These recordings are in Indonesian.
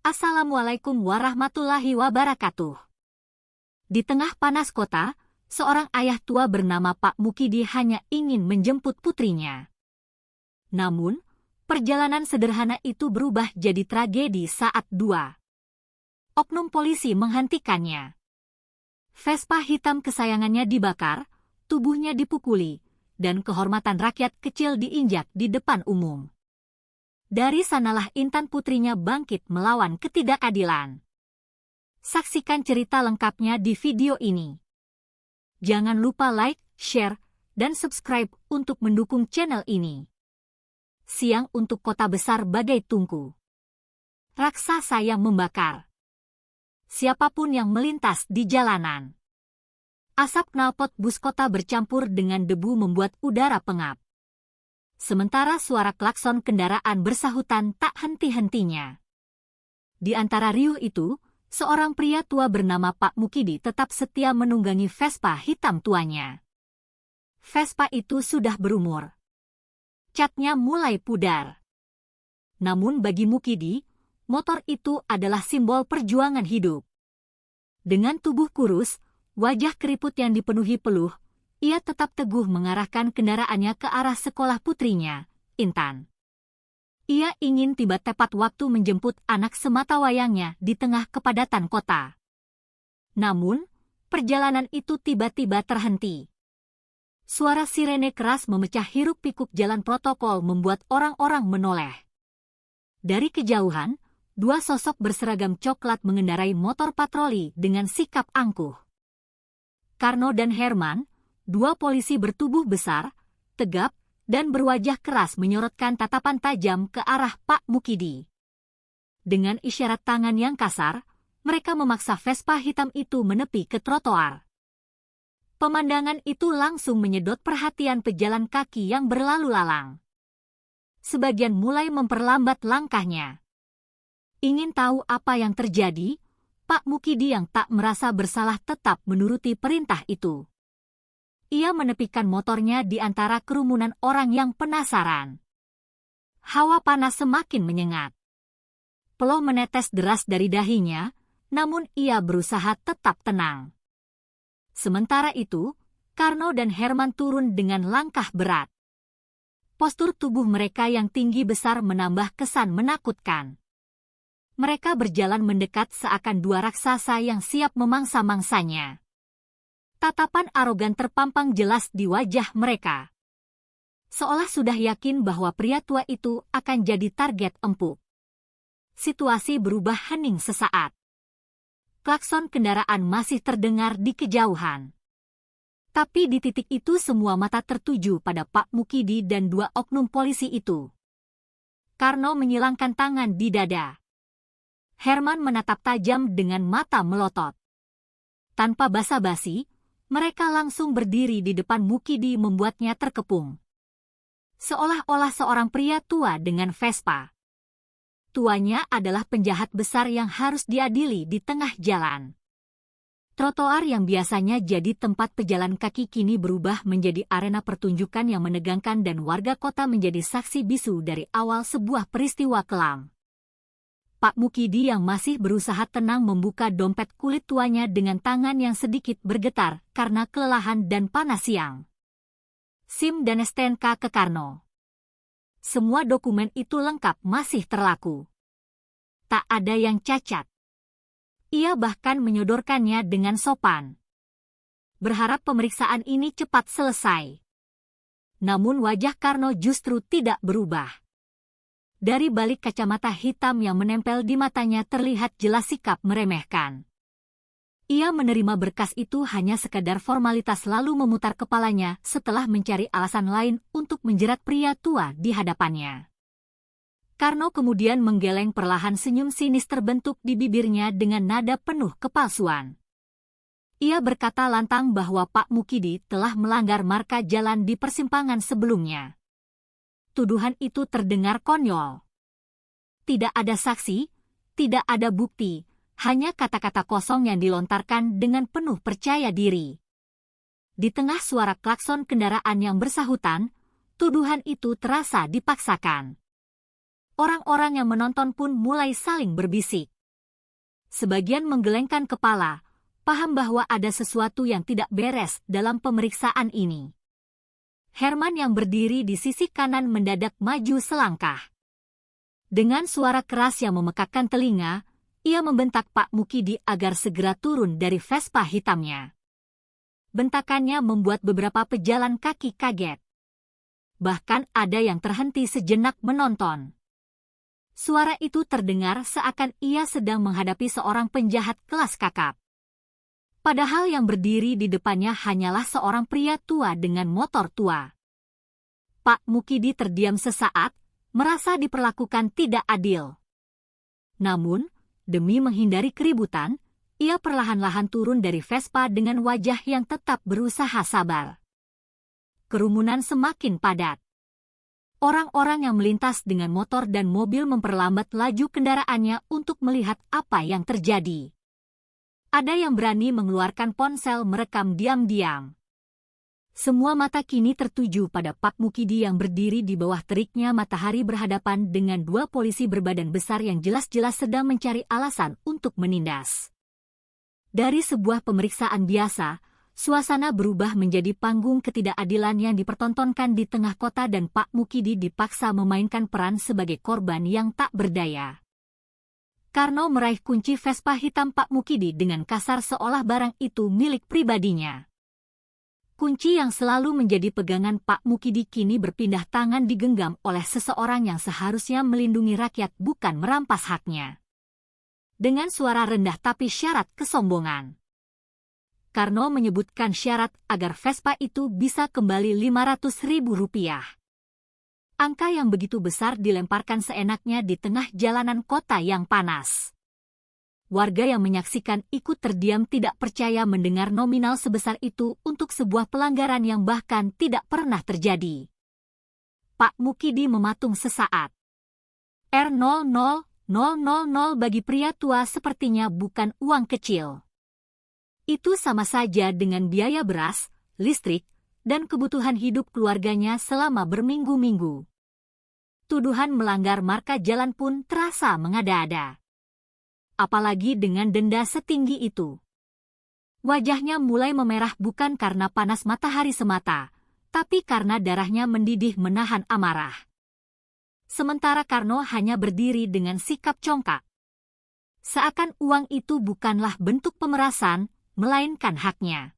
Assalamualaikum warahmatullahi wabarakatuh. Di tengah panas kota, seorang ayah tua bernama Pak Mukidi hanya ingin menjemput putrinya. Namun, perjalanan sederhana itu berubah jadi tragedi saat dua oknum polisi menghentikannya. Vespa hitam kesayangannya dibakar, tubuhnya dipukuli, dan kehormatan rakyat kecil diinjak di depan umum. Dari sanalah Intan putrinya bangkit melawan ketidakadilan. Saksikan cerita lengkapnya di video ini. Jangan lupa like, share, dan subscribe untuk mendukung channel ini. Siang untuk kota besar bagai tungku. Raksasa yang membakar siapapun yang melintas di jalanan. Asap knalpot bus kota bercampur dengan debu membuat udara pengap. Sementara suara klakson kendaraan bersahutan tak henti-hentinya. Di antara riuh itu, seorang pria tua bernama Pak Mukidi tetap setia menunggangi Vespa hitam tuanya. Vespa itu sudah berumur. Catnya mulai pudar. Namun bagi Mukidi, motor itu adalah simbol perjuangan hidup. Dengan tubuh kurus, wajah keriput yang dipenuhi peluh, ia tetap teguh mengarahkan kendaraannya ke arah sekolah putrinya, Intan. Ia ingin tiba tepat waktu menjemput anak sematawayangnya di tengah kepadatan kota. Namun, perjalanan itu tiba-tiba terhenti. Suara sirene keras memecah hiruk-pikuk jalan protokol membuat orang-orang menoleh. Dari kejauhan, dua sosok berseragam coklat mengendarai motor patroli dengan sikap angkuh. Karno dan Herman, dua polisi bertubuh besar, tegap, dan berwajah keras menyorotkan tatapan tajam ke arah Pak Mukidi. Dengan isyarat tangan yang kasar, mereka memaksa Vespa hitam itu menepi ke trotoar. Pemandangan itu langsung menyedot perhatian pejalan kaki yang berlalu lalang. Sebagian mulai memperlambat langkahnya. Ingin tahu apa yang terjadi? Pak Mukidi yang tak merasa bersalah tetap menuruti perintah itu. Ia menepikan motornya di antara kerumunan orang yang penasaran. Hawa panas semakin menyengat. Peluh menetes deras dari dahinya, namun ia berusaha tetap tenang. Sementara itu, Karno dan Herman turun dengan langkah berat. Postur tubuh mereka yang tinggi besar menambah kesan menakutkan. Mereka berjalan mendekat seakan dua raksasa yang siap memangsa-mangsanya. Tatapan arogan terpampang jelas di wajah mereka. Seolah sudah yakin bahwa pria tua itu akan jadi target empuk. Situasi berubah hening sesaat. Klakson kendaraan masih terdengar di kejauhan. Tapi di titik itu semua mata tertuju pada Pak Mukidi dan dua oknum polisi itu. Karno menyilangkan tangan di dada. Herman menatap tajam dengan mata melotot. Tanpa basa-basi, mereka langsung berdiri di depan Mukidi membuatnya terkepung. Seolah-olah seorang pria tua dengan Vespa. Tuanya adalah penjahat besar yang harus diadili di tengah jalan. Trotoar yang biasanya jadi tempat pejalan kaki kini berubah menjadi arena pertunjukan yang menegangkan dan warga kota menjadi saksi bisu dari awal sebuah peristiwa kelam. Pak Mukidi yang masih berusaha tenang membuka dompet kulit tuanya dengan tangan yang sedikit bergetar karena kelelahan dan panas siang. SIM dan STNK ke Karno. Semua dokumen itu lengkap masih terlaku. Tak ada yang cacat. Ia bahkan menyodorkannya dengan sopan. Berharap pemeriksaan ini cepat selesai. Namun wajah Karno justru tidak berubah. Dari balik kacamata hitam yang menempel di matanya terlihat jelas sikap meremehkan. Ia menerima berkas itu hanya sekadar formalitas lalu memutar kepalanya setelah mencari alasan lain untuk menjerat pria tua di hadapannya. Karno kemudian menggeleng perlahan senyum sinis terbentuk di bibirnya dengan nada penuh kepalsuan. Ia berkata lantang bahwa Pak Mukidi telah melanggar marka jalan di persimpangan sebelumnya. Tuduhan itu terdengar konyol. Tidak ada saksi, tidak ada bukti, hanya kata-kata kosong yang dilontarkan dengan penuh percaya diri. Di tengah suara klakson kendaraan yang bersahutan, tuduhan itu terasa dipaksakan. Orang-orang yang menonton pun mulai saling berbisik. Sebagian menggelengkan kepala, paham bahwa ada sesuatu yang tidak beres dalam pemeriksaan ini. Herman yang berdiri di sisi kanan mendadak maju selangkah. Dengan suara keras yang memekakkan telinga, ia membentak Pak Mukidi agar segera turun dari Vespa hitamnya. Bentakannya membuat beberapa pejalan kaki kaget. Bahkan ada yang terhenti sejenak menonton. Suara itu terdengar seakan ia sedang menghadapi seorang penjahat kelas kakap. Padahal yang berdiri di depannya hanyalah seorang pria tua dengan motor tua. Pak Mukidi terdiam sesaat, merasa diperlakukan tidak adil. Namun, demi menghindari keributan, ia perlahan-lahan turun dari Vespa dengan wajah yang tetap berusaha sabar. Kerumunan semakin padat. Orang-orang yang melintas dengan motor dan mobil memperlambat laju kendaraannya untuk melihat apa yang terjadi. Ada yang berani mengeluarkan ponsel merekam diam-diam. Semua mata kini tertuju pada Pak Mukidi yang berdiri di bawah teriknya matahari berhadapan dengan dua polisi berbadan besar yang jelas-jelas sedang mencari alasan untuk menindas. Dari sebuah pemeriksaan biasa, suasana berubah menjadi panggung ketidakadilan yang dipertontonkan di tengah kota dan Pak Mukidi dipaksa memainkan peran sebagai korban yang tak berdaya. Karno meraih kunci Vespa hitam Pak Mukidi dengan kasar seolah barang itu milik pribadinya. Kunci yang selalu menjadi pegangan Pak Mukidi kini berpindah tangan digenggam oleh seseorang yang seharusnya melindungi rakyat bukan merampas haknya. Dengan suara rendah tapi syarat kesombongan. Karno menyebutkan syarat agar Vespa itu bisa kembali Rp500.000. Angka yang begitu besar dilemparkan seenaknya di tengah jalanan kota yang panas. Warga yang menyaksikan ikut terdiam tidak percaya mendengar nominal sebesar itu untuk sebuah pelanggaran yang bahkan tidak pernah terjadi. Pak Mukidi mematung sesaat. R00.000 bagi pria tua sepertinya bukan uang kecil. Itu sama saja dengan biaya beras, listrik, dan kebutuhan hidup keluarganya selama berminggu-minggu. Tuduhan melanggar marka jalan pun terasa mengada-ada. Apalagi dengan denda setinggi itu. Wajahnya mulai memerah bukan karena panas matahari semata, tapi karena darahnya mendidih menahan amarah. Sementara Karno hanya berdiri dengan sikap congkak. Seakan uang itu bukanlah bentuk pemerasan, melainkan haknya.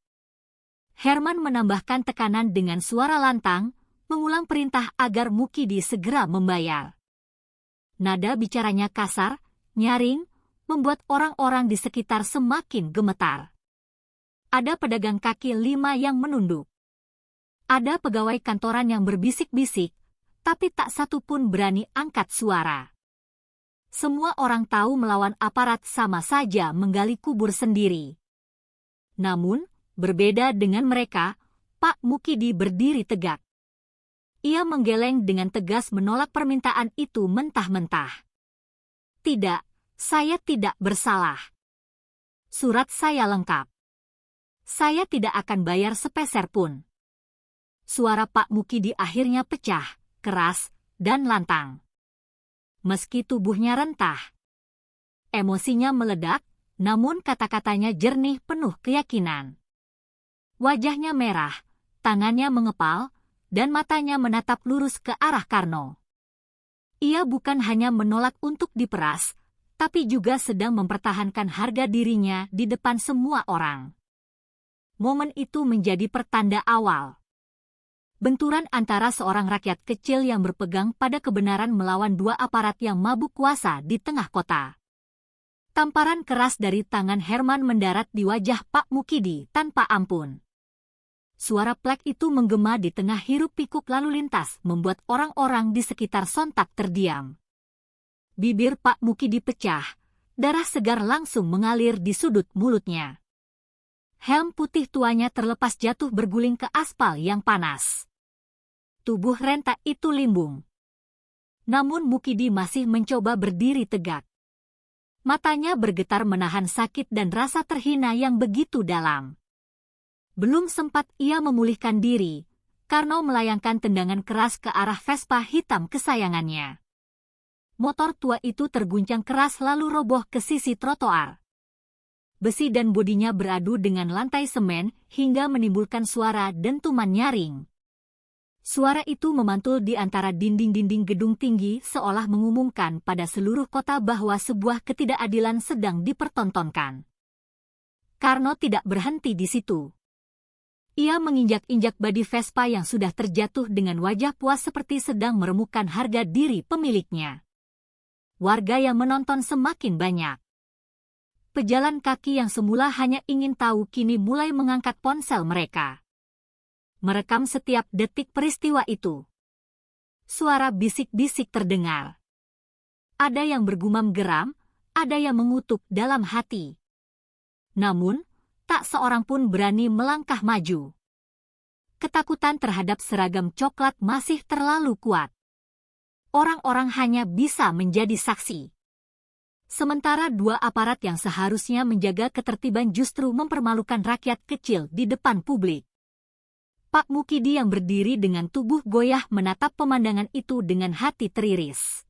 Herman menambahkan tekanan dengan suara lantang, mengulang perintah agar Mukidi segera membayar. Nada bicaranya kasar, nyaring, membuat orang-orang di sekitar semakin gemetar. Ada pedagang kaki lima yang menunduk. Ada pegawai kantoran yang berbisik-bisik, tapi tak satu pun berani angkat suara. Semua orang tahu melawan aparat sama saja menggali kubur sendiri. Namun, berbeda dengan mereka, Pak Mukidi berdiri tegak. Ia menggeleng dengan tegas menolak permintaan itu mentah-mentah. Tidak, saya tidak bersalah. Surat saya lengkap. Saya tidak akan bayar sepeser pun. Suara Pak Mukidi akhirnya pecah, keras, dan lantang. Meski tubuhnya rentah. Emosinya meledak, namun kata-katanya jernih penuh keyakinan. Wajahnya merah, tangannya mengepal, dan matanya menatap lurus ke arah Karno. Ia bukan hanya menolak untuk diperas, tapi juga sedang mempertahankan harga dirinya di depan semua orang. Momen itu menjadi pertanda awal. Benturan antara seorang rakyat kecil yang berpegang pada kebenaran melawan dua aparat yang mabuk kuasa di tengah kota. Tamparan keras dari tangan Herman mendarat di wajah Pak Mukidi tanpa ampun. Suara plek itu menggema di tengah hiruk-pikuk lalu lintas membuat orang-orang di sekitar sontak terdiam. Bibir Pak Mukidi pecah, darah segar langsung mengalir di sudut mulutnya. Helm putih tuanya terlepas jatuh berguling ke aspal yang panas. Tubuh renta itu limbung. Namun Mukidi masih mencoba berdiri tegak. Matanya bergetar menahan sakit dan rasa terhina yang begitu dalam. Belum sempat ia memulihkan diri, Karno melayangkan tendangan keras ke arah Vespa hitam kesayangannya. motor tua itu terguncang keras lalu roboh ke sisi trotoar. Besi dan bodinya beradu dengan lantai semen hingga menimbulkan suara dentuman nyaring. Suara itu memantul di antara dinding-dinding gedung tinggi seolah mengumumkan pada seluruh kota bahwa sebuah ketidakadilan sedang dipertontonkan. Karno tidak berhenti di situ. Ia menginjak-injak badi Vespa yang sudah terjatuh dengan wajah puas seperti sedang meremukan harga diri pemiliknya. Warga yang menonton semakin banyak. Pejalan kaki yang semula hanya ingin tahu kini mulai mengangkat ponsel mereka. Merekam setiap detik peristiwa itu. Suara bisik-bisik terdengar. Ada yang bergumam geram, ada yang mengutuk dalam hati. Namun, tak seorang pun berani melangkah maju. Ketakutan terhadap seragam coklat masih terlalu kuat. Orang-orang hanya bisa menjadi saksi. Sementara dua aparat yang seharusnya menjaga ketertiban justru mempermalukan rakyat kecil di depan publik. Pak Mukidi yang berdiri dengan tubuh goyah menatap pemandangan itu dengan hati teriris.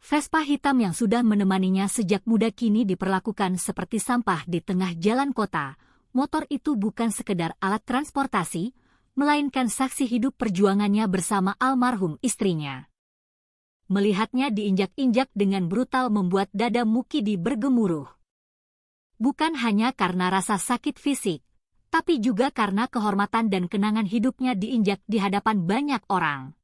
Vespa hitam yang sudah menemaninya sejak muda kini diperlakukan seperti sampah di tengah jalan kota. Motor itu bukan sekedar alat transportasi, melainkan saksi hidup perjuangannya bersama almarhum istrinya. Melihatnya diinjak-injak dengan brutal membuat dada Mukidi bergemuruh. Bukan hanya karena rasa sakit fisik, tapi juga karena kehormatan dan kenangan hidupnya diinjak di hadapan banyak orang.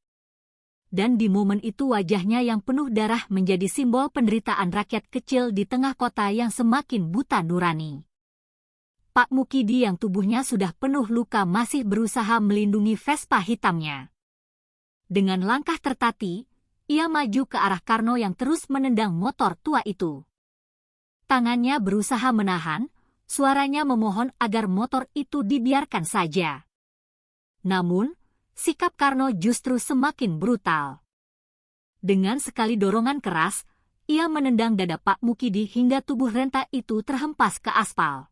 Dan di momen itu wajahnya yang penuh darah menjadi simbol penderitaan rakyat kecil di tengah kota yang semakin buta nurani. Pak Mukidi yang tubuhnya sudah penuh luka masih berusaha melindungi Vespa hitamnya. Dengan langkah tertati, ia maju ke arah Karno yang terus menendang motor tua itu. Tangannya berusaha menahan, suaranya memohon agar motor itu dibiarkan saja. Namun, sikap Karno justru semakin brutal. Dengan sekali dorongan keras, ia menendang dada Pak Mukidi hingga tubuh renta itu terhempas ke aspal.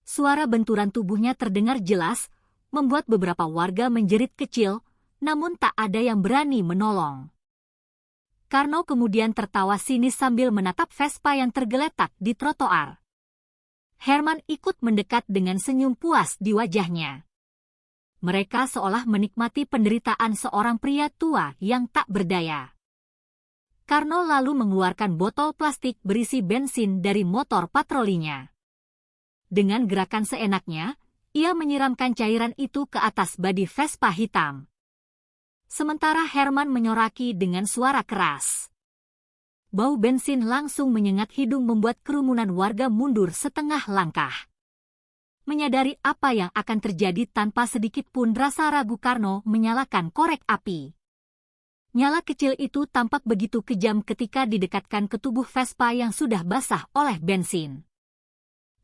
Suara benturan tubuhnya terdengar jelas, membuat beberapa warga menjerit kecil, namun tak ada yang berani menolong. Karno kemudian tertawa sinis sambil menatap Vespa yang tergeletak di trotoar. Herman ikut mendekat dengan senyum puas di wajahnya. Mereka seolah menikmati penderitaan seorang pria tua yang tak berdaya. Karno lalu mengeluarkan botol plastik berisi bensin dari motor patrolinya. Dengan gerakan seenaknya, ia menyiramkan cairan itu ke atas badi Vespa hitam. Sementara Herman menyoraki dengan suara keras. Bau bensin langsung menyengat hidung membuat kerumunan warga mundur setengah langkah. Menyadari apa yang akan terjadi tanpa sedikit pun rasa ragu Karno menyalakan korek api. Nyala kecil itu tampak begitu kejam ketika didekatkan ke tubuh Vespa yang sudah basah oleh bensin.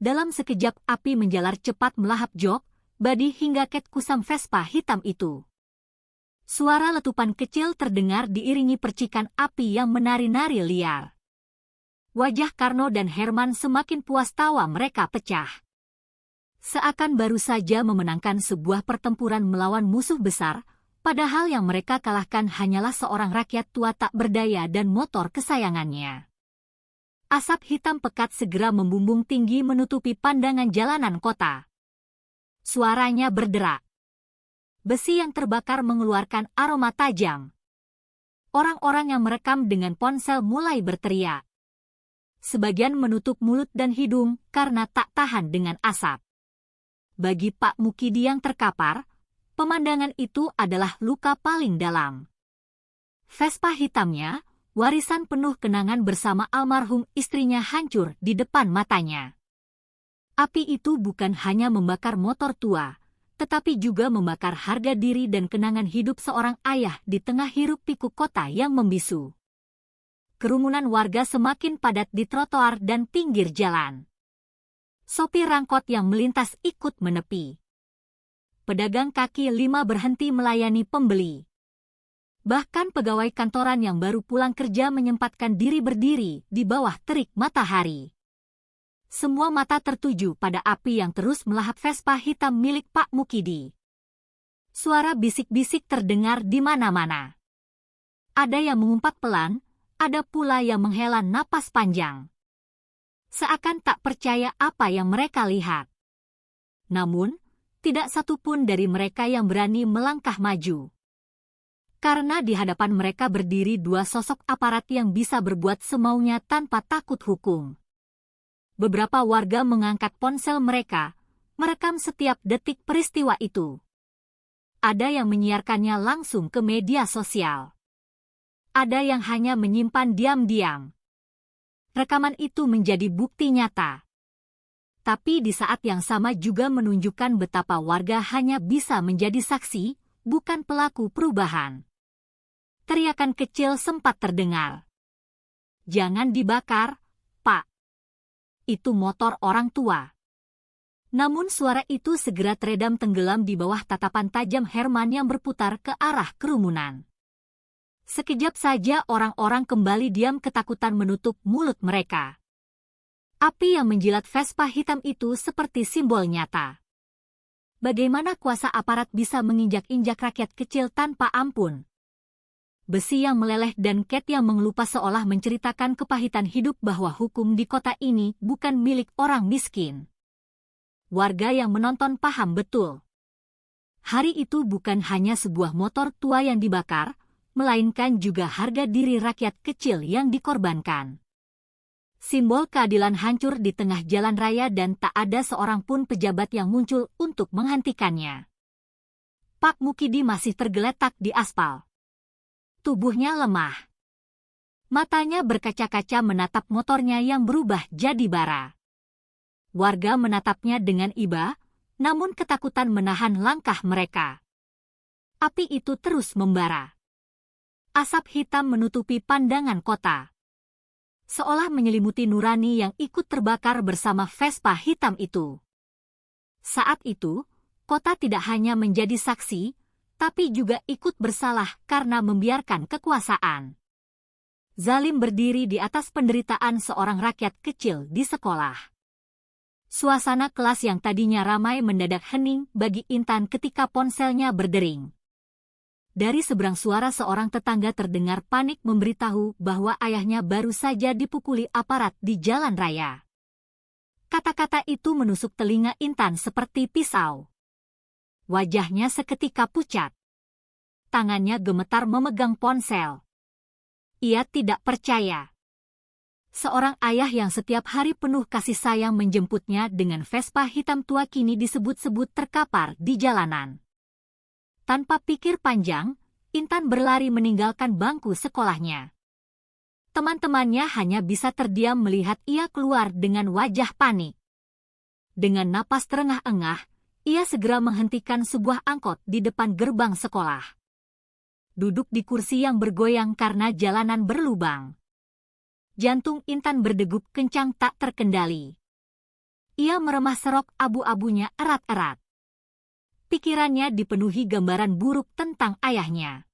Dalam sekejap api menjalar cepat melahap jok, badi hingga ket kusam Vespa hitam itu. Suara letupan kecil terdengar diiringi percikan api yang menari-nari liar. Wajah Karno dan Herman semakin puas tawa mereka pecah. Seakan baru saja memenangkan sebuah pertempuran melawan musuh besar, padahal yang mereka kalahkan hanyalah seorang rakyat tua tak berdaya dan motor kesayangannya. Asap hitam pekat segera membumbung tinggi menutupi pandangan jalanan kota. Suaranya berderak. Besi yang terbakar mengeluarkan aroma tajam. Orang-orang yang merekam dengan ponsel mulai berteriak. Sebagian menutup mulut dan hidung karena tak tahan dengan asap. Bagi Pak Mukidi yang terkapar, pemandangan itu adalah luka paling dalam. Vespa hitamnya, warisan penuh kenangan bersama almarhum istrinya hancur di depan matanya. Api itu bukan hanya membakar motor tua, tetapi juga membakar harga diri dan kenangan hidup seorang ayah di tengah hiruk-pikuk kota yang membisu. Kerumunan warga semakin padat di trotoar dan pinggir jalan. Sopir angkot yang melintas ikut menepi. Pedagang kaki lima berhenti melayani pembeli. Bahkan pegawai kantoran yang baru pulang kerja menyempatkan diri berdiri di bawah terik matahari. Semua mata tertuju pada api yang terus melahap Vespa hitam milik Pak Mukidi. Suara bisik-bisik terdengar di mana-mana. Ada yang mengumpat pelan, ada pula yang menghela napas panjang. Seakan tak percaya apa yang mereka lihat. Namun, tidak satu pun dari mereka yang berani melangkah maju. Karena di hadapan mereka berdiri dua sosok aparat yang bisa berbuat semaunya tanpa takut hukum. Beberapa warga mengangkat ponsel mereka, merekam setiap detik peristiwa itu. Ada yang menyiarkannya langsung ke media sosial. Ada yang hanya menyimpan diam-diam. Rekaman itu menjadi bukti nyata. Tapi di saat yang sama juga menunjukkan betapa warga hanya bisa menjadi saksi, bukan pelaku perubahan. Teriakan kecil sempat terdengar. "Jangan dibakar, Pak. Itu motor orang tua." Namun suara itu segera teredam tenggelam di bawah tatapan tajam Herman yang berputar ke arah kerumunan. Sekejap saja orang-orang kembali diam ketakutan menutup mulut mereka. Api yang menjilat Vespa hitam itu seperti simbol nyata. Bagaimana kuasa aparat bisa menginjak-injak rakyat kecil tanpa ampun? Besi yang meleleh dan ket yang mengelupas seolah menceritakan kepahitan hidup bahwa hukum di kota ini bukan milik orang miskin. Warga yang menonton paham betul. Hari itu bukan hanya sebuah motor tua yang dibakar, melainkan juga harga diri rakyat kecil yang dikorbankan. Simbol keadilan hancur di tengah jalan raya dan tak ada seorang pun pejabat yang muncul untuk menghentikannya. Pak Mukidi masih tergeletak di aspal. Tubuhnya lemah. Matanya berkaca-kaca menatap motornya yang berubah jadi bara. Warga menatapnya dengan iba, namun ketakutan menahan langkah mereka. Api itu terus membara. Asap hitam menutupi pandangan kota. Seolah menyelimuti nurani yang ikut terbakar bersama Vespa hitam itu. Saat itu, kota tidak hanya menjadi saksi, tapi juga ikut bersalah karena membiarkan kekuasaan zalim berdiri di atas penderitaan seorang rakyat kecil di sekolah. Suasana kelas yang tadinya ramai mendadak hening bagi Intan ketika ponselnya berdering. Dari seberang suara seorang tetangga terdengar panik memberitahu bahwa ayahnya baru saja dipukuli aparat di jalan raya. Kata-kata itu menusuk telinga Intan seperti pisau. Wajahnya seketika pucat. Tangannya gemetar memegang ponsel. Ia tidak percaya. Seorang ayah yang setiap hari penuh kasih sayang menjemputnya dengan Vespa hitam tua kini disebut-sebut terkapar di jalanan. Tanpa pikir panjang, Intan berlari meninggalkan bangku sekolahnya. Teman-temannya hanya bisa terdiam melihat ia keluar dengan wajah panik. Dengan napas terengah-engah, ia segera menghentikan sebuah angkot di depan gerbang sekolah. Duduk di kursi yang bergoyang karena jalanan berlubang. Jantung Intan berdegup kencang tak terkendali. Ia meremah serok abu-abunya erat-erat. Pikirannya dipenuhi gambaran buruk tentang ayahnya.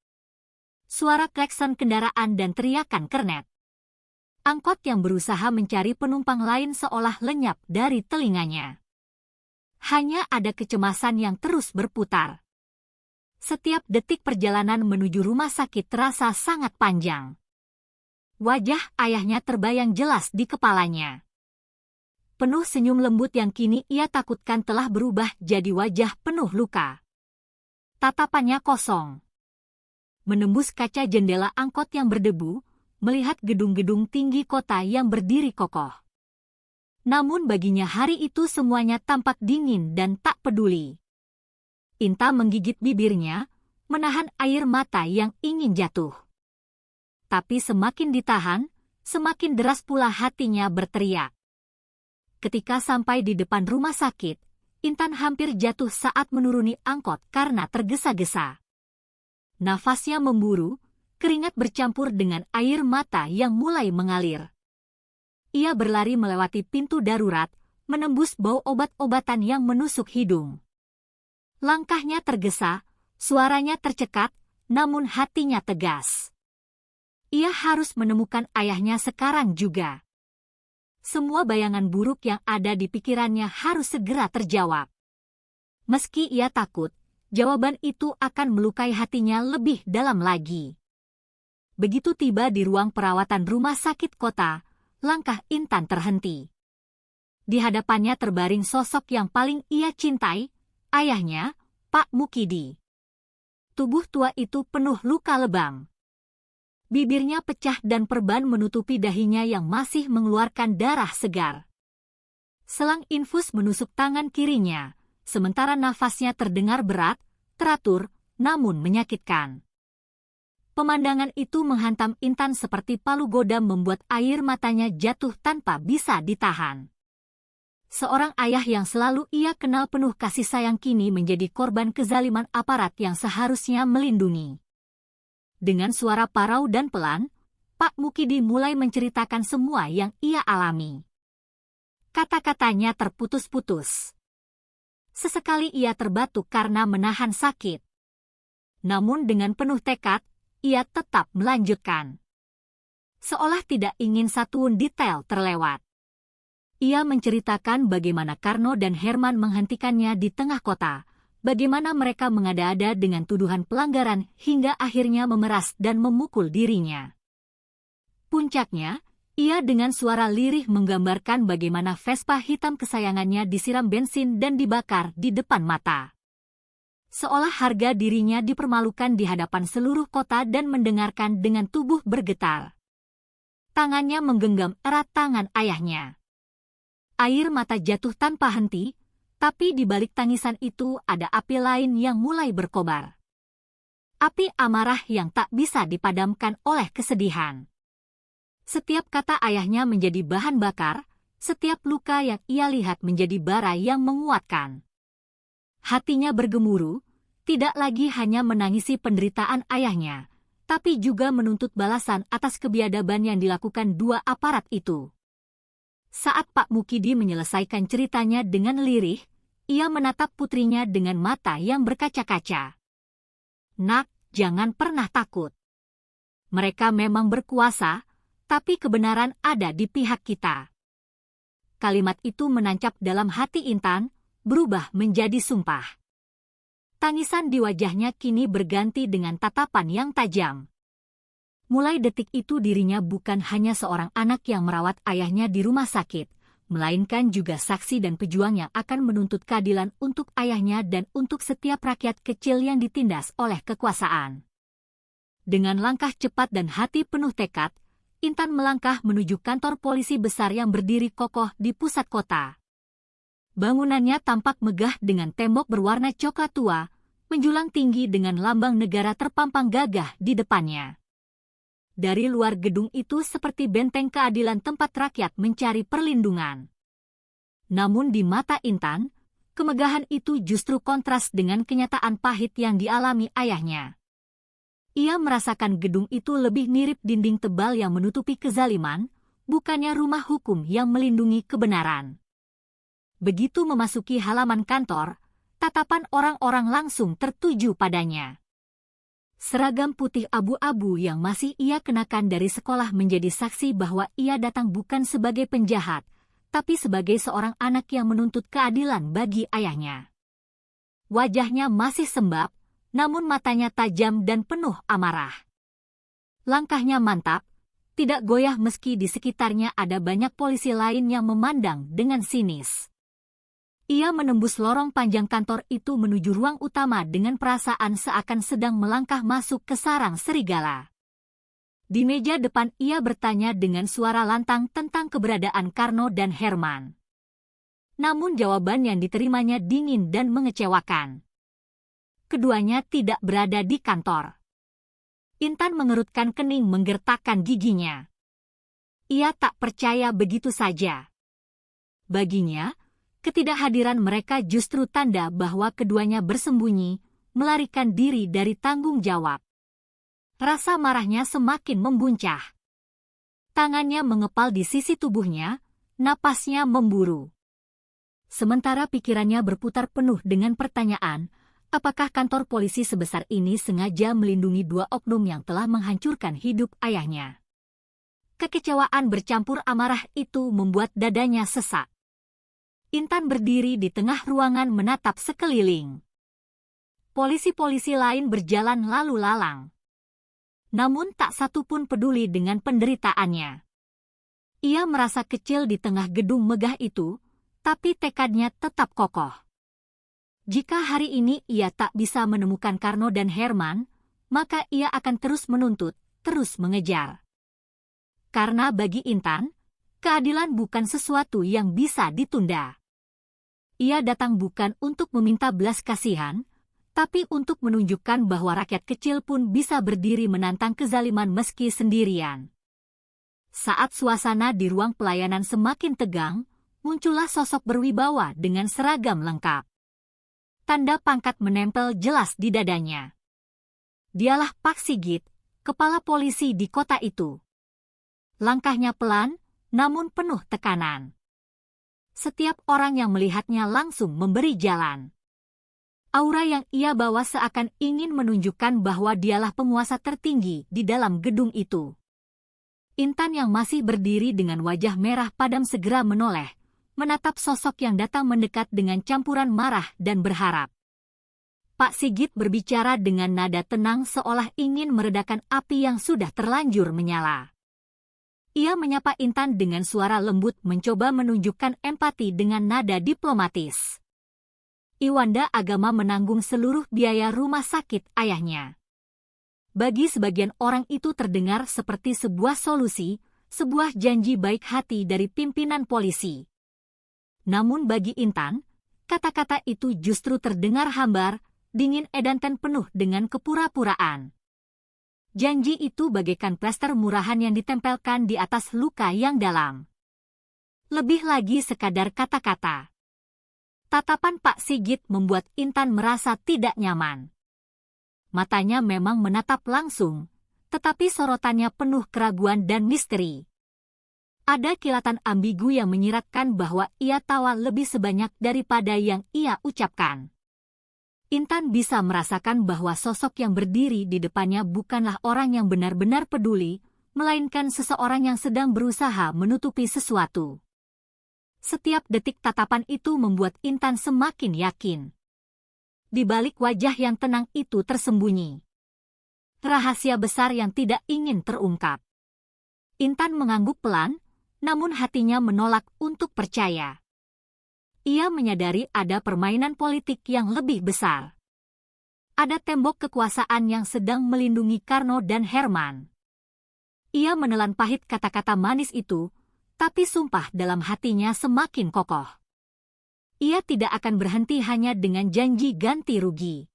Suara klakson kendaraan dan teriakan kernet. Angkot yang berusaha mencari penumpang lain seolah lenyap dari telinganya. Hanya ada kecemasan yang terus berputar. Setiap detik perjalanan menuju rumah sakit terasa sangat panjang. Wajah ayahnya terbayang jelas di kepalanya. Penuh senyum lembut yang kini ia takutkan telah berubah jadi wajah penuh luka. Tatapannya kosong. Menembus kaca jendela angkot yang berdebu, melihat gedung-gedung tinggi kota yang berdiri kokoh. Namun baginya hari itu semuanya tampak dingin dan tak peduli. Inta menggigit bibirnya, menahan air mata yang ingin jatuh. Tapi semakin ditahan, semakin deras pula hatinya berteriak. Ketika sampai di depan rumah sakit, Intan hampir jatuh saat menuruni angkot karena tergesa-gesa. Nafasnya memburu, keringat bercampur dengan air mata yang mulai mengalir. Ia berlari melewati pintu darurat, menembus bau obat-obatan yang menusuk hidung. Langkahnya tergesa, suaranya tercekat, namun hatinya tegas. Ia harus menemukan ayahnya sekarang juga. Semua bayangan buruk yang ada di pikirannya harus segera terjawab. Meski ia takut, jawaban itu akan melukai hatinya lebih dalam lagi. Begitu tiba di ruang perawatan rumah sakit kota, langkah Intan terhenti. Di hadapannya terbaring sosok yang paling ia cintai, ayahnya, Pak Mukidi. Tubuh tua itu penuh luka lebam. Bibirnya pecah dan perban menutupi dahinya yang masih mengeluarkan darah segar. Selang infus menusuk tangan kirinya, sementara nafasnya terdengar berat, teratur, namun menyakitkan. Pemandangan itu menghantam Intan seperti palu godam membuat air matanya jatuh tanpa bisa ditahan. Seorang ayah yang selalu ia kenal penuh kasih sayang kini menjadi korban kezaliman aparat yang seharusnya melindungi. Dengan suara parau dan pelan, Pak Mukidi mulai menceritakan semua yang ia alami. Kata-katanya terputus-putus. Sesekali ia terbatuk karena menahan sakit. Namun dengan penuh tekad, ia tetap melanjutkan. Seolah tidak ingin satu detail terlewat. Ia menceritakan bagaimana Karno dan Herman menghentikannya di tengah kota, bagaimana mereka mengada-ada dengan tuduhan pelanggaran hingga akhirnya memeras dan memukul dirinya. Puncaknya, ia dengan suara lirih menggambarkan bagaimana Vespa hitam kesayangannya disiram bensin dan dibakar di depan mata. Seolah harga dirinya dipermalukan di hadapan seluruh kota dan mendengarkan dengan tubuh bergetar. Tangannya menggenggam erat tangan ayahnya. Air mata jatuh tanpa henti, tapi di balik tangisan itu ada api lain yang mulai berkobar. Api amarah yang tak bisa dipadamkan oleh kesedihan. Setiap kata ayahnya menjadi bahan bakar, setiap luka yang ia lihat menjadi bara yang menguatkan. Hatinya bergemuruh, tidak lagi hanya menangisi penderitaan ayahnya, tapi juga menuntut balasan atas kebiadaban yang dilakukan dua aparat itu. Saat Pak Mukidi menyelesaikan ceritanya dengan lirih, ia menatap putrinya dengan mata yang berkaca-kaca. Nak, jangan pernah takut. Mereka memang berkuasa, tapi kebenaran ada di pihak kita. Kalimat itu menancap dalam hati Intan, berubah menjadi sumpah. Tangisan di wajahnya kini berganti dengan tatapan yang tajam. Mulai detik itu dirinya bukan hanya seorang anak yang merawat ayahnya di rumah sakit, melainkan juga saksi dan pejuang yang akan menuntut keadilan untuk ayahnya dan untuk setiap rakyat kecil yang ditindas oleh kekuasaan. Dengan langkah cepat dan hati penuh tekad, Intan melangkah menuju kantor polisi besar yang berdiri kokoh di pusat kota. Bangunannya tampak megah dengan tembok berwarna coklat tua, menjulang tinggi dengan lambang negara terpampang gagah di depannya. Dari luar gedung itu seperti benteng keadilan tempat rakyat mencari perlindungan. Namun di mata Intan, kemegahan itu justru kontras dengan kenyataan pahit yang dialami ayahnya. Ia merasakan gedung itu lebih mirip dinding tebal yang menutupi kezaliman, bukannya rumah hukum yang melindungi kebenaran. Begitu memasuki halaman kantor, tatapan orang-orang langsung tertuju padanya. Seragam putih abu-abu yang masih ia kenakan dari sekolah menjadi saksi bahwa ia datang bukan sebagai penjahat, tapi sebagai seorang anak yang menuntut keadilan bagi ayahnya. Wajahnya masih sembab, namun matanya tajam dan penuh amarah. Langkahnya mantap, tidak goyah meski di sekitarnya ada banyak polisi lain yang memandang dengan sinis. Ia menembus lorong panjang kantor itu menuju ruang utama dengan perasaan seakan sedang melangkah masuk ke sarang serigala. Di meja depan ia bertanya dengan suara lantang tentang keberadaan Karno dan Herman. Namun jawaban yang diterimanya dingin dan mengecewakan. Keduanya tidak berada di kantor. Intan mengerutkan kening menggertakkan giginya. Ia tak percaya begitu saja. Baginya, ketidakhadiran mereka justru tanda bahwa keduanya bersembunyi, melarikan diri dari tanggung jawab. Rasa marahnya semakin membuncah. Tangannya mengepal di sisi tubuhnya, napasnya memburu. Sementara pikirannya berputar penuh dengan pertanyaan, apakah kantor polisi sebesar ini sengaja melindungi dua oknum yang telah menghancurkan hidup ayahnya? Kekecewaan bercampur amarah itu membuat dadanya sesak. Intan berdiri di tengah ruangan menatap sekeliling. Polisi-polisi lain berjalan lalu lalang. namun tak satu pun peduli dengan penderitaannya. Ia merasa kecil di tengah gedung megah itu, tapi tekadnya tetap kokoh. Jika hari ini ia tak bisa menemukan Karno dan Herman, maka ia akan terus menuntut, terus mengejar. Karena bagi Intan, keadilan bukan sesuatu yang bisa ditunda. Ia datang bukan untuk meminta belas kasihan, tapi untuk menunjukkan bahwa rakyat kecil pun bisa berdiri menantang kezaliman meski sendirian. Saat suasana di ruang pelayanan semakin tegang, muncullah sosok berwibawa dengan seragam lengkap. Tanda pangkat menempel jelas di dadanya. Dialah Pak Sigit, kepala polisi di kota itu. Langkahnya pelan, namun penuh tekanan. Setiap orang yang melihatnya langsung memberi jalan. Aura yang ia bawa seakan ingin menunjukkan bahwa dialah penguasa tertinggi di dalam gedung itu. Intan yang masih berdiri dengan wajah merah padam segera menoleh, menatap sosok yang datang mendekat dengan campuran marah dan berharap. Pak Sigit berbicara dengan nada tenang seolah ingin meredakan api yang sudah terlanjur menyala. Ia menyapa Intan dengan suara lembut mencoba menunjukkan empati dengan nada diplomatis. Iwanda Agama menanggung seluruh biaya rumah sakit ayahnya. Bagi sebagian orang itu terdengar seperti sebuah solusi, sebuah janji baik hati dari pimpinan polisi. Namun bagi Intan, kata-kata itu justru terdengar hambar, dingin dan penuh dengan kepura-puraan. Janji itu bagaikan plester murahan yang ditempelkan di atas luka yang dalam. Lebih lagi sekadar kata-kata. Tatapan Pak Sigit membuat Intan merasa tidak nyaman. Matanya memang menatap langsung, tetapi sorotannya penuh keraguan dan misteri. Ada kilatan ambigu yang menyiratkan bahwa ia tawa lebih sebanyak daripada yang ia ucapkan. Intan bisa merasakan bahwa sosok yang berdiri di depannya bukanlah orang yang benar-benar peduli, melainkan seseorang yang sedang berusaha menutupi sesuatu. Setiap detik tatapan itu membuat Intan semakin yakin. Di balik wajah yang tenang itu tersembunyi rahasia besar yang tidak ingin terungkap. Intan mengangguk pelan, namun hatinya menolak untuk percaya. Ia menyadari ada permainan politik yang lebih besar. Ada tembok kekuasaan yang sedang melindungi Karno dan Herman. Ia menelan pahit kata-kata manis itu, tapi sumpah dalam hatinya semakin kokoh. Ia tidak akan berhenti hanya dengan janji ganti rugi.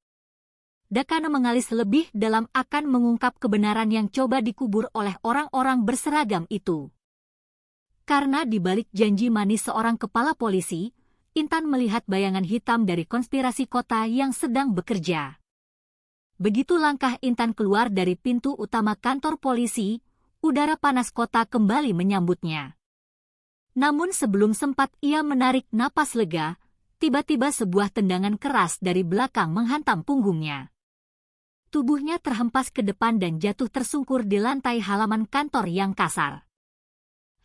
Dakana mengalis lebih dalam akan mengungkap kebenaran yang coba dikubur oleh orang-orang berseragam itu. Karena di balik janji manis seorang kepala polisi, Intan melihat bayangan hitam dari konspirasi kota yang sedang bekerja. Begitu langkah Intan keluar dari pintu utama kantor polisi, udara panas kota kembali menyambutnya. Namun sebelum sempat ia menarik napas lega, tiba-tiba sebuah tendangan keras dari belakang menghantam punggungnya. Tubuhnya terhempas ke depan dan jatuh tersungkur di lantai halaman kantor yang kasar.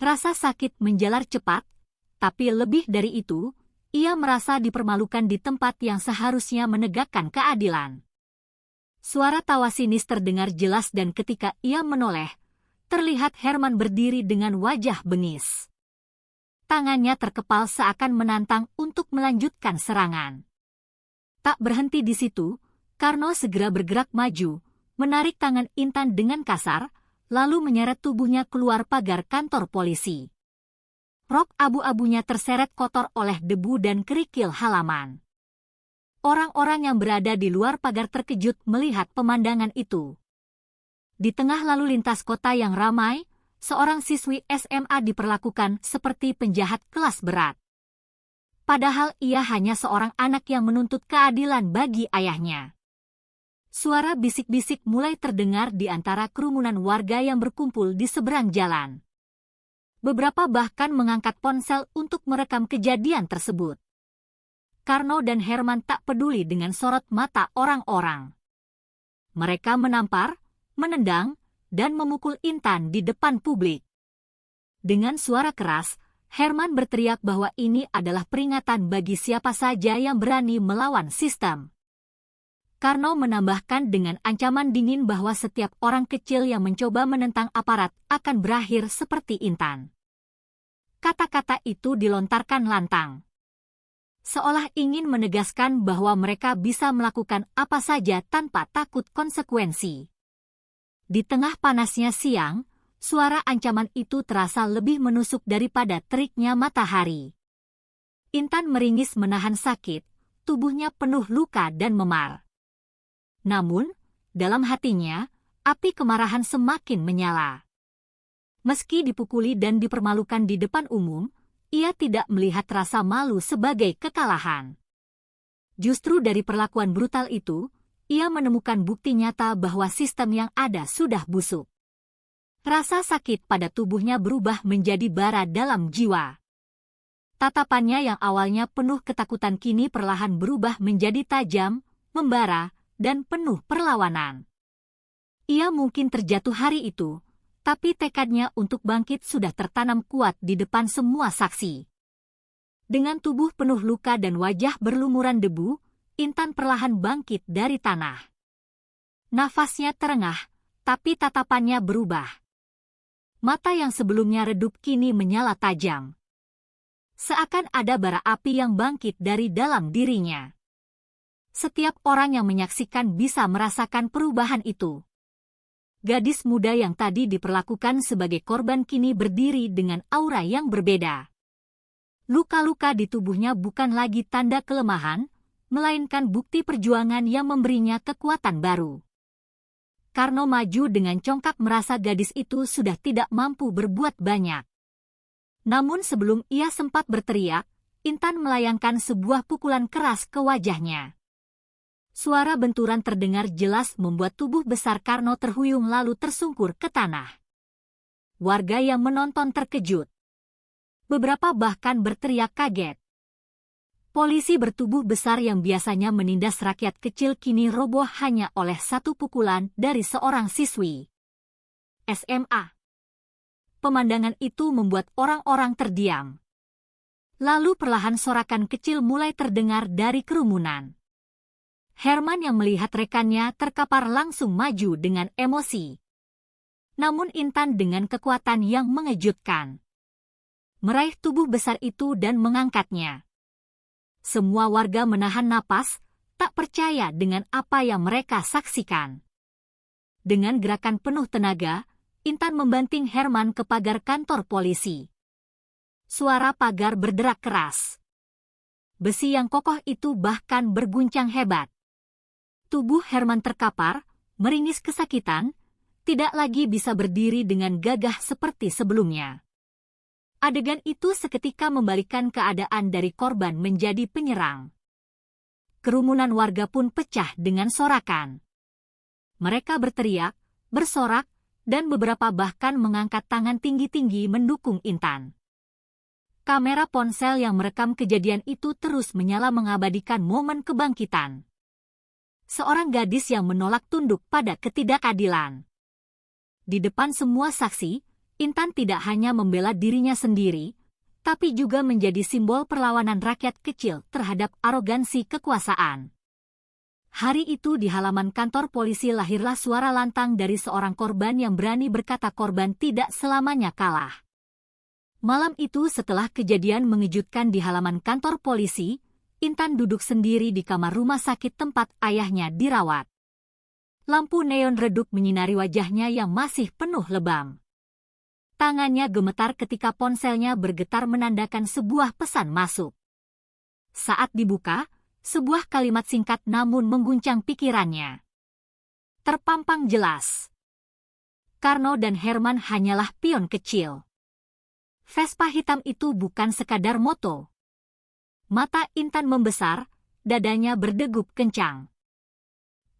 Rasa sakit menjalar cepat, tapi lebih dari itu, ia merasa dipermalukan di tempat yang seharusnya menegakkan keadilan. Suara tawa sinis terdengar jelas dan ketika ia menoleh, terlihat Herman berdiri dengan wajah bengis. Tangannya terkepal seakan menantang untuk melanjutkan serangan. Tak berhenti di situ, Karno segera bergerak maju, menarik tangan Intan dengan kasar, lalu menyeret tubuhnya keluar pagar kantor polisi. Rok abu-abunya terseret kotor oleh debu dan kerikil halaman. Orang-orang yang berada di luar pagar terkejut melihat pemandangan itu. Di tengah lalu lintas kota yang ramai, seorang siswi SMA diperlakukan seperti penjahat kelas berat. Padahal ia hanya seorang anak yang menuntut keadilan bagi ayahnya. Suara bisik-bisik mulai terdengar di antara kerumunan warga yang berkumpul di seberang jalan. Beberapa bahkan mengangkat ponsel untuk merekam kejadian tersebut. Karno dan Herman tak peduli dengan sorot mata orang-orang. Mereka menampar, menendang, dan memukul Intan di depan publik. Dengan suara keras, Herman berteriak bahwa ini adalah peringatan bagi siapa saja yang berani melawan sistem. Karno menambahkan dengan ancaman dingin bahwa setiap orang kecil yang mencoba menentang aparat akan berakhir seperti Intan. Kata-kata itu dilontarkan lantang, seolah ingin menegaskan bahwa mereka bisa melakukan apa saja tanpa takut konsekuensi. Di tengah panasnya siang, suara ancaman itu terasa lebih menusuk daripada teriknya matahari. Intan meringis menahan sakit, tubuhnya penuh luka dan memar. Namun, dalam hatinya, api kemarahan semakin menyala. Meski dipukuli dan dipermalukan di depan umum, ia tidak melihat rasa malu sebagai kekalahan. Justru dari perlakuan brutal itu, ia menemukan bukti nyata bahwa sistem yang ada sudah busuk. Rasa sakit pada tubuhnya berubah menjadi bara dalam jiwa. Tatapannya yang awalnya penuh ketakutan kini perlahan berubah menjadi tajam, membara, dan penuh perlawanan. Ia mungkin terjatuh hari itu, tapi tekadnya untuk bangkit sudah tertanam kuat di depan semua saksi. Dengan tubuh penuh luka dan wajah berlumuran debu, Intan perlahan bangkit dari tanah. Nafasnya terengah, tapi tatapannya berubah. Mata yang sebelumnya redup kini menyala tajam. Seakan ada bara api yang bangkit dari dalam dirinya. Setiap orang yang menyaksikan bisa merasakan perubahan itu. Gadis muda yang tadi diperlakukan sebagai korban kini berdiri dengan aura yang berbeda. Luka-luka di tubuhnya bukan lagi tanda kelemahan, melainkan bukti perjuangan yang memberinya kekuatan baru. Karno maju dengan congkak merasa gadis itu sudah tidak mampu berbuat banyak. Namun sebelum ia sempat berteriak, Intan melayangkan sebuah pukulan keras ke wajahnya. Suara benturan terdengar jelas membuat tubuh besar Karno terhuyung lalu tersungkur ke tanah. Warga yang menonton terkejut. Beberapa bahkan berteriak kaget. Polisi bertubuh besar yang biasanya menindas rakyat kecil kini roboh hanya oleh satu pukulan dari seorang siswi SMA. Pemandangan itu membuat orang-orang terdiam. Lalu perlahan sorakan kecil mulai terdengar dari kerumunan. Herman yang melihat rekannya terkapar langsung maju dengan emosi. Namun Intan dengan kekuatan yang mengejutkan meraih tubuh besar itu dan mengangkatnya. Semua warga menahan napas, tak percaya dengan apa yang mereka saksikan. Dengan gerakan penuh tenaga, Intan membanting Herman ke pagar kantor polisi. Suara pagar berderak keras. Besi yang kokoh itu bahkan berguncang hebat. Tubuh Herman terkapar, meringis kesakitan, tidak lagi bisa berdiri dengan gagah seperti sebelumnya. Adegan itu seketika membalikkan keadaan dari korban menjadi penyerang. Kerumunan warga pun pecah dengan sorakan. Mereka berteriak, bersorak, dan beberapa bahkan mengangkat tangan tinggi-tinggi mendukung Intan. Kamera ponsel yang merekam kejadian itu terus menyala mengabadikan momen kebangkitan. Seorang gadis yang menolak tunduk pada ketidakadilan. Di depan semua saksi, Intan tidak hanya membela dirinya sendiri, tapi juga menjadi simbol perlawanan rakyat kecil terhadap arogansi kekuasaan. Hari itu di halaman kantor polisi lahirlah suara lantang dari seorang korban yang berani berkata korban tidak selamanya kalah. Malam itu setelah kejadian mengejutkan di halaman kantor polisi, Intan duduk sendiri di kamar rumah sakit tempat ayahnya dirawat. Lampu neon redup menyinari wajahnya yang masih penuh lebam. Tangannya gemetar ketika ponselnya bergetar menandakan sebuah pesan masuk. Saat dibuka, sebuah kalimat singkat namun mengguncang pikirannya. Terpampang jelas. Karno dan Herman hanyalah pion kecil. Vespa hitam itu bukan sekadar moto. Mata Intan membesar, dadanya berdegup kencang.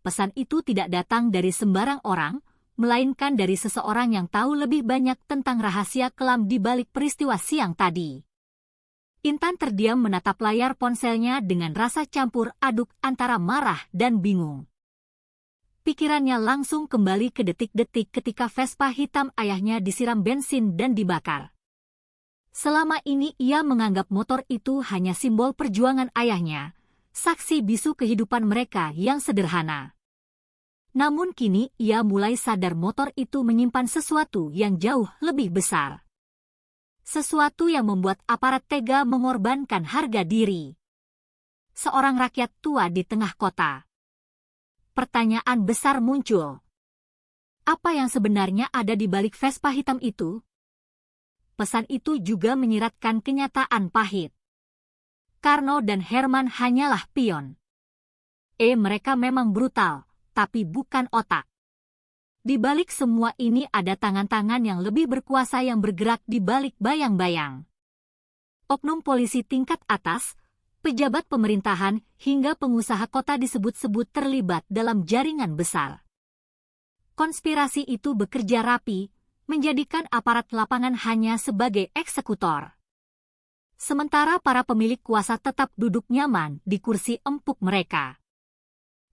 Pesan itu tidak datang dari sembarang orang, melainkan dari seseorang yang tahu lebih banyak tentang rahasia kelam di balik peristiwa siang tadi. Intan terdiam menatap layar ponselnya dengan rasa campur aduk antara marah dan bingung. Pikirannya langsung kembali ke detik-detik ketika Vespa hitam ayahnya disiram bensin dan dibakar. Selama ini ia menganggap motor itu hanya simbol perjuangan ayahnya, saksi bisu kehidupan mereka yang sederhana. Namun kini ia mulai sadar motor itu menyimpan sesuatu yang jauh lebih besar. Sesuatu yang membuat aparat tega mengorbankan harga diri. Seorang rakyat tua di tengah kota. Pertanyaan besar muncul. Apa yang sebenarnya ada di balik Vespa hitam itu? Pesan itu juga menyiratkan kenyataan pahit. Karno dan Herman hanyalah pion. Mereka memang brutal, tapi bukan otak. Di balik semua ini ada tangan-tangan yang lebih berkuasa yang bergerak di balik bayang-bayang. Oknum polisi tingkat atas, pejabat pemerintahan, hingga pengusaha kota disebut-sebut terlibat dalam jaringan besar. Konspirasi itu bekerja rapi, menjadikan aparat lapangan hanya sebagai eksekutor. Sementara para pemilik kuasa tetap duduk nyaman di kursi empuk mereka.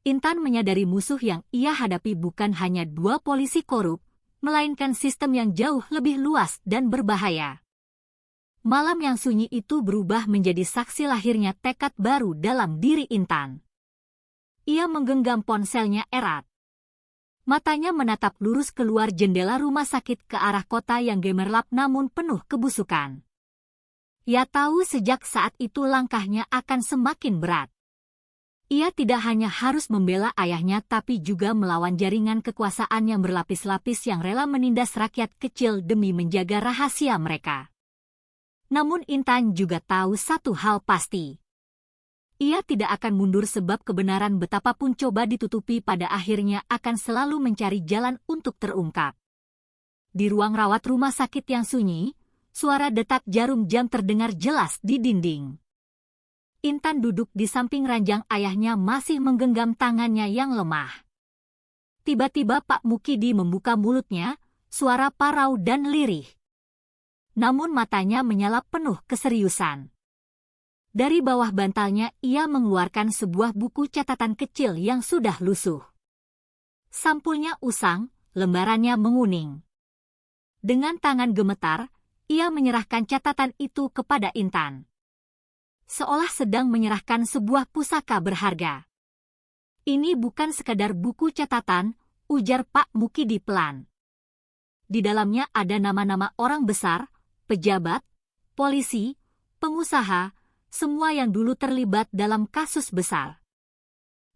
Intan menyadari musuh yang ia hadapi bukan hanya dua polisi korup, melainkan sistem yang jauh lebih luas dan berbahaya. Malam yang sunyi itu berubah menjadi saksi lahirnya tekad baru dalam diri Intan. Ia menggenggam ponselnya erat. Matanya menatap lurus keluar jendela rumah sakit ke arah kota yang gemerlap namun penuh kebusukan. Ia tahu sejak saat itu langkahnya akan semakin berat. Ia tidak hanya harus membela ayahnya tapi juga melawan jaringan kekuasaan yang berlapis-lapis yang rela menindas rakyat kecil demi menjaga rahasia mereka. Namun Intan juga tahu satu hal pasti. Ia tidak akan mundur sebab kebenaran betapapun coba ditutupi pada akhirnya akan selalu mencari jalan untuk terungkap. Di ruang rawat rumah sakit yang sunyi, suara detak jarum jam terdengar jelas di dinding. Intan duduk di samping ranjang ayahnya masih menggenggam tangannya yang lemah. Tiba-tiba Pak Mukidi membuka mulutnya, suara parau dan lirih. Namun matanya menyala penuh keseriusan. Dari bawah bantalnya ia mengeluarkan sebuah buku catatan kecil yang sudah lusuh. Sampulnya usang, lembarannya menguning. Dengan tangan gemetar, ia menyerahkan catatan itu kepada Intan. Seolah sedang menyerahkan sebuah pusaka berharga. Ini bukan sekadar buku catatan, ujar Pak Mukidi pelan. Di dalamnya ada nama-nama orang besar, pejabat, polisi, pengusaha, semua yang dulu terlibat dalam kasus besar.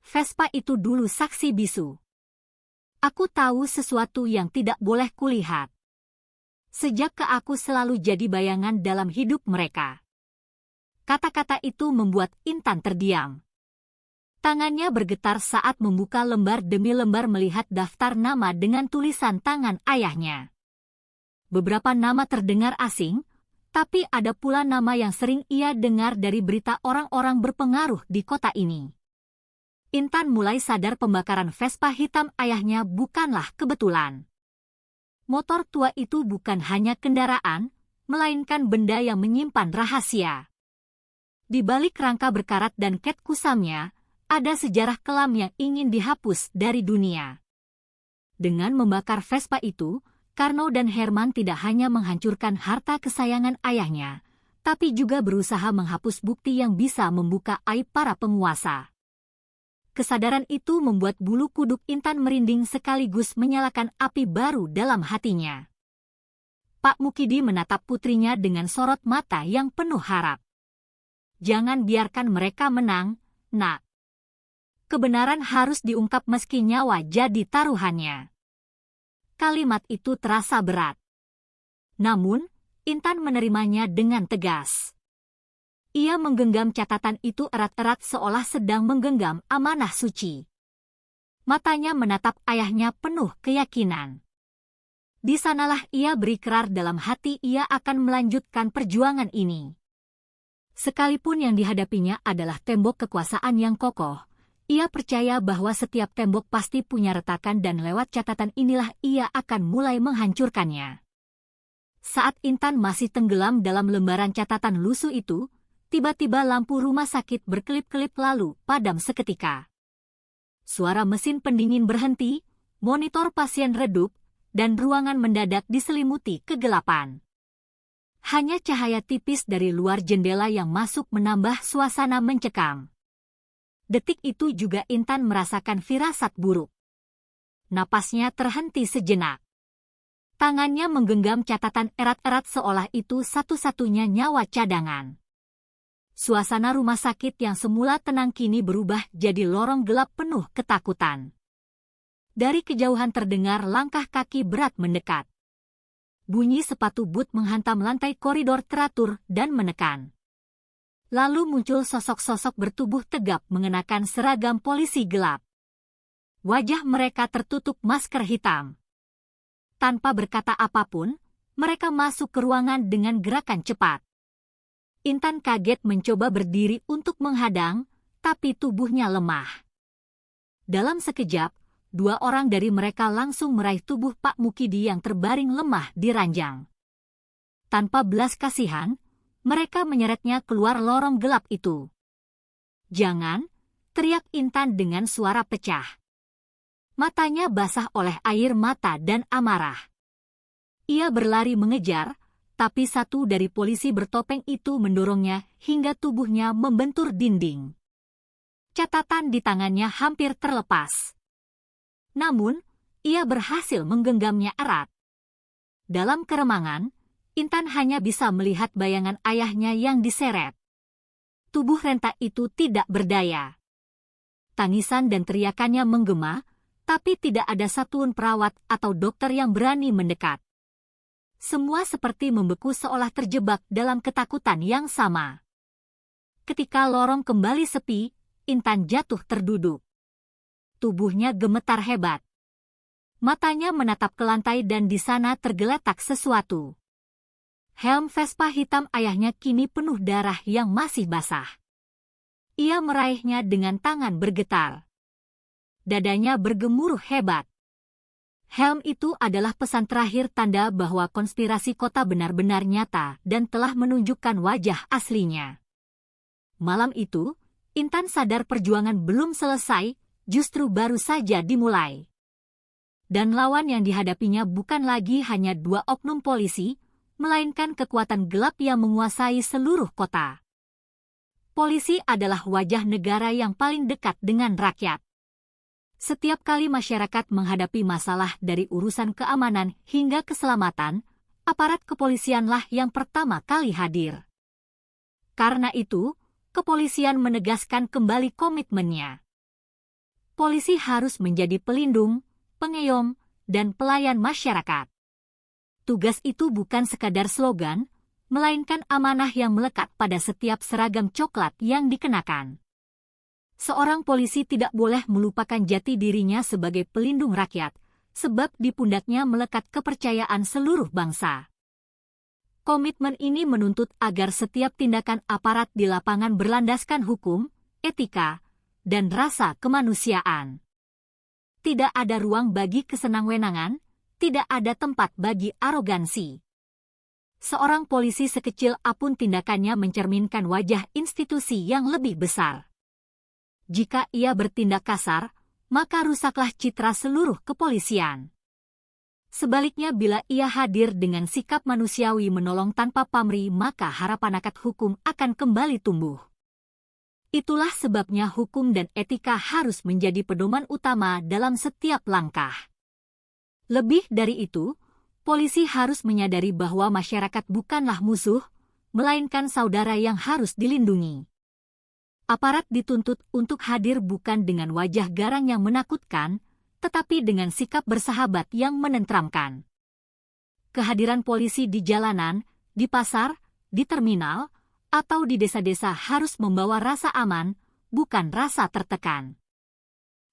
Vespa itu dulu saksi bisu. Aku tahu sesuatu yang tidak boleh kulihat. Sejak aku selalu jadi bayangan dalam hidup mereka. Kata-kata itu membuat Intan terdiam. Tangannya bergetar saat membuka lembar demi lembar melihat daftar nama dengan tulisan tangan ayahnya. Beberapa nama terdengar asing, tapi ada pula nama yang sering ia dengar dari berita orang-orang berpengaruh di kota ini. Intan mulai sadar pembakaran Vespa hitam ayahnya bukanlah kebetulan. Motor tua itu bukan hanya kendaraan, melainkan benda yang menyimpan rahasia. Di balik rangka berkarat dan ket kusamnya, ada sejarah kelam yang ingin dihapus dari dunia. Dengan membakar Vespa itu, Karno dan Herman tidak hanya menghancurkan harta kesayangan ayahnya, tapi juga berusaha menghapus bukti yang bisa membuka aib para penguasa. Kesadaran itu membuat bulu kuduk Intan merinding sekaligus menyalakan api baru dalam hatinya. Pak Mukidi menatap putrinya dengan sorot mata yang penuh harap. Jangan biarkan mereka menang, Nak. Kebenaran harus diungkap meski nyawa jadi taruhannya. Kalimat itu terasa berat. Namun, Intan menerimanya dengan tegas. Ia menggenggam catatan itu erat-erat seolah sedang menggenggam amanah suci. Matanya menatap ayahnya penuh keyakinan. Di sanalah ia berikrar dalam hati ia akan melanjutkan perjuangan ini. Sekalipun yang dihadapinya adalah tembok kekuasaan yang kokoh, ia percaya bahwa setiap tembok pasti punya retakan dan lewat catatan inilah ia akan mulai menghancurkannya. Saat Intan masih tenggelam dalam lembaran catatan lusuh itu, tiba-tiba lampu rumah sakit berkelip-kelip lalu padam seketika. Suara mesin pendingin berhenti, monitor pasien redup, dan ruangan mendadak diselimuti kegelapan. Hanya cahaya tipis dari luar jendela yang masuk menambah suasana mencekam. Detik itu juga Intan merasakan firasat buruk. Napasnya terhenti sejenak. Tangannya menggenggam catatan erat-erat seolah itu satu-satunya nyawa cadangan. Suasana rumah sakit yang semula tenang kini berubah jadi lorong gelap penuh ketakutan. Dari kejauhan terdengar langkah kaki berat mendekat. Bunyi sepatu but menghantam lantai koridor teratur dan menekan. Lalu muncul sosok-sosok bertubuh tegap mengenakan seragam polisi gelap. Wajah mereka tertutup masker hitam. Tanpa berkata apapun, mereka masuk ke ruangan dengan gerakan cepat. Intan kaget mencoba berdiri untuk menghadang, tapi tubuhnya lemah. Dalam sekejap, 2 orang dari mereka langsung meraih tubuh Pak Mukidi yang terbaring lemah di ranjang. Tanpa belas kasihan, mereka menyeretnya keluar lorong gelap itu. "Jangan!" teriak Intan dengan suara pecah. Matanya basah oleh air mata dan amarah. Ia berlari mengejar, tapi satu dari polisi bertopeng itu mendorongnya hingga tubuhnya membentur dinding. Catatan di tangannya hampir terlepas. Namun, ia berhasil menggenggamnya erat. Dalam keremangan, Intan hanya bisa melihat bayangan ayahnya yang diseret. Tubuh renta itu tidak berdaya. Tangisan dan teriakannya menggema, tapi tidak ada satupun perawat atau dokter yang berani mendekat. Semua seperti membeku seolah terjebak dalam ketakutan yang sama. Ketika lorong kembali sepi, Intan jatuh terduduk. Tubuhnya gemetar hebat. Matanya menatap ke lantai dan di sana tergeletak sesuatu. Helm Vespa hitam ayahnya kini penuh darah yang masih basah. Ia meraihnya dengan tangan bergetar. Dadanya bergemuruh hebat. Helm itu adalah pesan terakhir tanda bahwa konspirasi kota benar-benar nyata dan telah menunjukkan wajah aslinya. Malam itu, Intan sadar perjuangan belum selesai, justru baru saja dimulai. Dan lawan yang dihadapinya bukan lagi hanya 2 oknum polisi, melainkan kekuatan gelap yang menguasai seluruh kota. Polisi adalah wajah negara yang paling dekat dengan rakyat. Setiap kali masyarakat menghadapi masalah dari urusan keamanan hingga keselamatan, aparat kepolisianlah yang pertama kali hadir. Karena itu, kepolisian menegaskan kembali komitmennya. Polisi harus menjadi pelindung, pengayom, dan pelayan masyarakat. Tugas itu bukan sekadar slogan, melainkan amanah yang melekat pada setiap seragam coklat yang dikenakan. Seorang polisi tidak boleh melupakan jati dirinya sebagai pelindung rakyat, sebab di pundaknya melekat kepercayaan seluruh bangsa. Komitmen ini menuntut agar setiap tindakan aparat di lapangan berlandaskan hukum, etika, dan rasa kemanusiaan. Tidak ada ruang bagi kesenang-wenangan, tidak ada tempat bagi arogansi. Seorang polisi sekecil apapun tindakannya mencerminkan wajah institusi yang lebih besar. Jika ia bertindak kasar, maka rusaklah citra seluruh kepolisian. Sebaliknya bila ia hadir dengan sikap manusiawi menolong tanpa pamrih, maka harapan akan hukum akan kembali tumbuh. Itulah sebabnya hukum dan etika harus menjadi pedoman utama dalam setiap langkah. Lebih dari itu, polisi harus menyadari bahwa masyarakat bukanlah musuh, melainkan saudara yang harus dilindungi. Aparat dituntut untuk hadir bukan dengan wajah garang yang menakutkan, tetapi dengan sikap bersahabat yang menenteramkan. Kehadiran polisi di jalanan, di pasar, di terminal, atau di desa-desa harus membawa rasa aman, bukan rasa tertekan.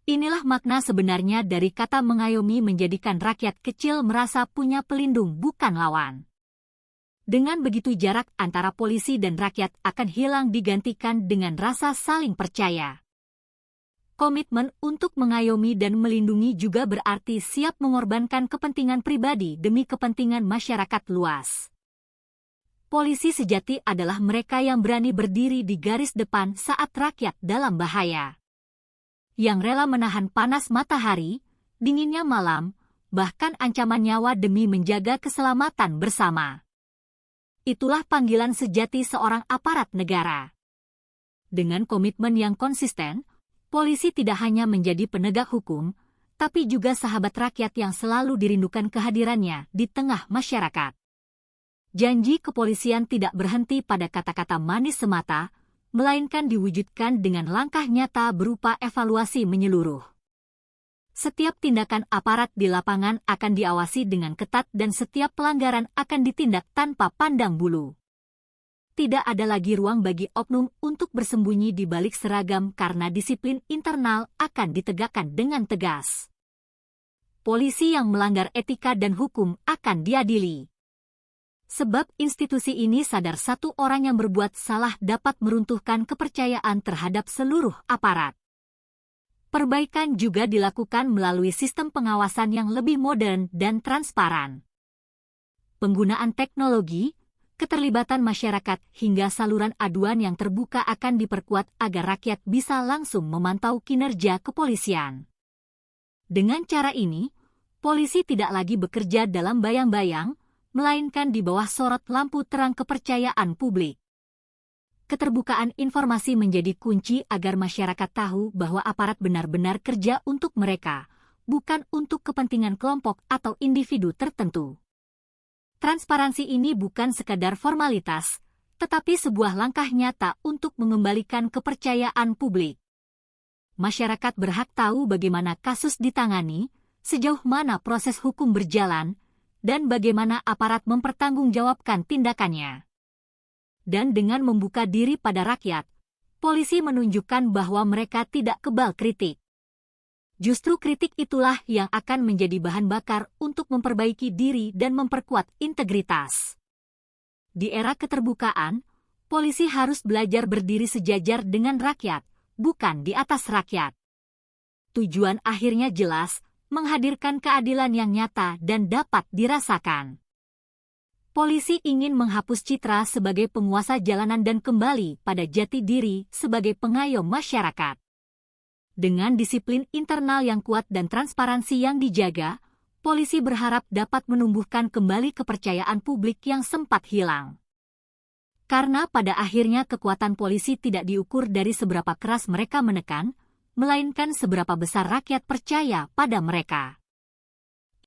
Inilah makna sebenarnya dari kata mengayomi, menjadikan rakyat kecil merasa punya pelindung bukan lawan. Dengan begitu jarak antara polisi dan rakyat akan hilang digantikan dengan rasa saling percaya. Komitmen untuk mengayomi dan melindungi juga berarti siap mengorbankan kepentingan pribadi demi kepentingan masyarakat luas. Polisi sejati adalah mereka yang berani berdiri di garis depan saat rakyat dalam bahaya. Yang rela menahan panas matahari, dinginnya malam, bahkan ancaman nyawa demi menjaga keselamatan bersama. Itulah panggilan sejati seorang aparat negara. Dengan komitmen yang konsisten, polisi tidak hanya menjadi penegak hukum, tapi juga sahabat rakyat yang selalu dirindukan kehadirannya di tengah masyarakat. Janji kepolisian tidak berhenti pada kata-kata manis semata, melainkan diwujudkan dengan langkah nyata berupa evaluasi menyeluruh. Setiap tindakan aparat di lapangan akan diawasi dengan ketat dan setiap pelanggaran akan ditindak tanpa pandang bulu. Tidak ada lagi ruang bagi oknum untuk bersembunyi di balik seragam karena disiplin internal akan ditegakkan dengan tegas. Polisi yang melanggar etika dan hukum akan diadili. Sebab institusi ini sadar satu orang yang berbuat salah dapat meruntuhkan kepercayaan terhadap seluruh aparat. Perbaikan juga dilakukan melalui sistem pengawasan yang lebih modern dan transparan. Penggunaan teknologi, keterlibatan masyarakat hingga saluran aduan yang terbuka akan diperkuat agar rakyat bisa langsung memantau kinerja kepolisian. Dengan cara ini, polisi tidak lagi bekerja dalam bayang-bayang, melainkan di bawah sorot lampu terang kepercayaan publik. Keterbukaan informasi menjadi kunci agar masyarakat tahu bahwa aparat benar-benar kerja untuk mereka, bukan untuk kepentingan kelompok atau individu tertentu. Transparansi ini bukan sekadar formalitas, tetapi sebuah langkah nyata untuk mengembalikan kepercayaan publik. Masyarakat berhak tahu bagaimana kasus ditangani, sejauh mana proses hukum berjalan, dan bagaimana aparat mempertanggungjawabkan tindakannya. Dan dengan membuka diri pada rakyat, polisi menunjukkan bahwa mereka tidak kebal kritik. Justru kritik itulah yang akan menjadi bahan bakar untuk memperbaiki diri dan memperkuat integritas. Di era keterbukaan, polisi harus belajar berdiri sejajar dengan rakyat, bukan di atas rakyat. Tujuan akhirnya jelas, menghadirkan keadilan yang nyata dan dapat dirasakan. Polisi ingin menghapus citra sebagai penguasa jalanan dan kembali pada jati diri sebagai pengayom masyarakat. Dengan disiplin internal yang kuat dan transparansi yang dijaga, polisi berharap dapat menumbuhkan kembali kepercayaan publik yang sempat hilang. Karena pada akhirnya kekuatan polisi tidak diukur dari seberapa keras mereka menekan, melainkan seberapa besar rakyat percaya pada mereka.